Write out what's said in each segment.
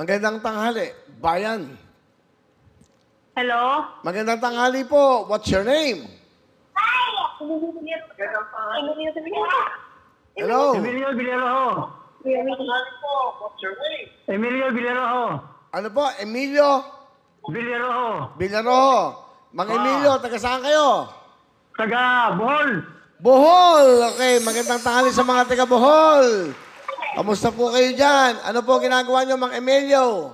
Magandang tanghali. Bayan. Hello? Magandang tanghali po. What's your name? Hello? Emilio Villarojo. Emilio Villarojo. Ano po? Emilio Villarojo. Villarojo. Mang Emilio, taga saan kayo? Taga Bohol. Bohol! Okay, magandang tanghali sa mga taga Bohol. Kamusta po kayo dyan? Ano po ginagawa nyo, Mang Emilio?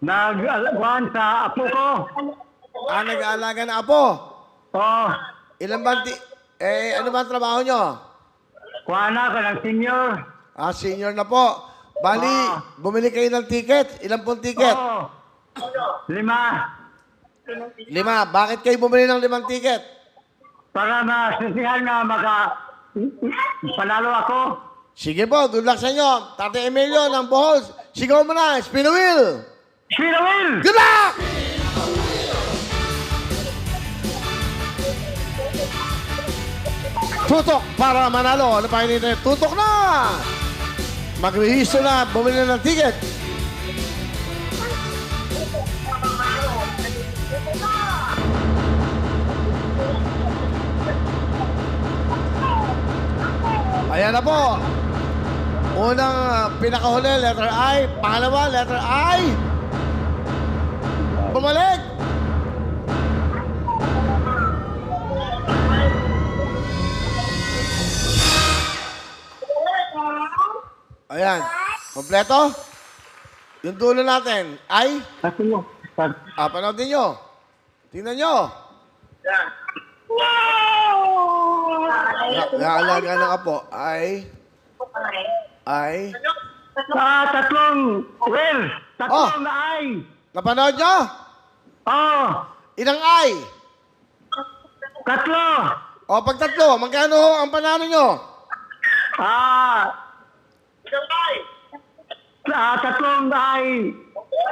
Nag-alawan sa apo ko. Nag-aalaga na apo? Oh, Ilan ba ano ba ang trabaho nyo? kuha na ka ng senior. Senior na po. Bali, bumili kayo ng ticket. Ilan pong ticket? Oh, 5. 5. Bakit kayo bumili ng 5 ticket? Para masisihan na panalo ako. Sige po, good luck sa inyo. Tate Emilio ng Bohol. Sigaw mo na, spin the wheel. Spin the wheel! Good luck! Tutok para manalo. Ano pa hinihintay? Tutok na! Mag-rehisto na, bumili na ng ticket. Ayan na po. Unang pinakahuli, letter I. Pangalawa, letter I. Bumalik. Ayan. Kompleto? Yung dulo natin. I. Tatlo. Panoodin nyo. Tingnan nyo. Naalaga ng apo. I. Tatlong wheel. Tatlong na ay. Napanood nyo? Oh, Ilang I? tatlo. Pag tatlo, magkano ang panalo nyo? Tatlong ay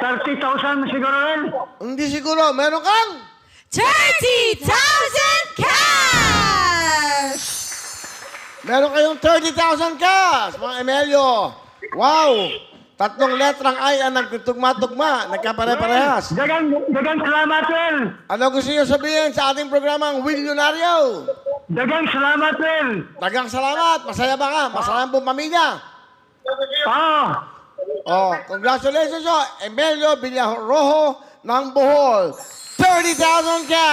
30,000 siguro rin. Hindi siguro. Meron kang? 30,000 cash! Meron kayong 30,000 cash, mga Emilio. Wow! Tatlong letrang I ang nagtugma-tugma. Nagkapare-parehas. Dagang salamat, Will. Ano gusto niyo sabihin sa ating programang Willionario? Dagang salamat, Will. Dagang salamat. Masaya ba ka? Masaya ang buong pamilya. Congratulations, Emilio Villarojo ng Bohol. 30,000 cash!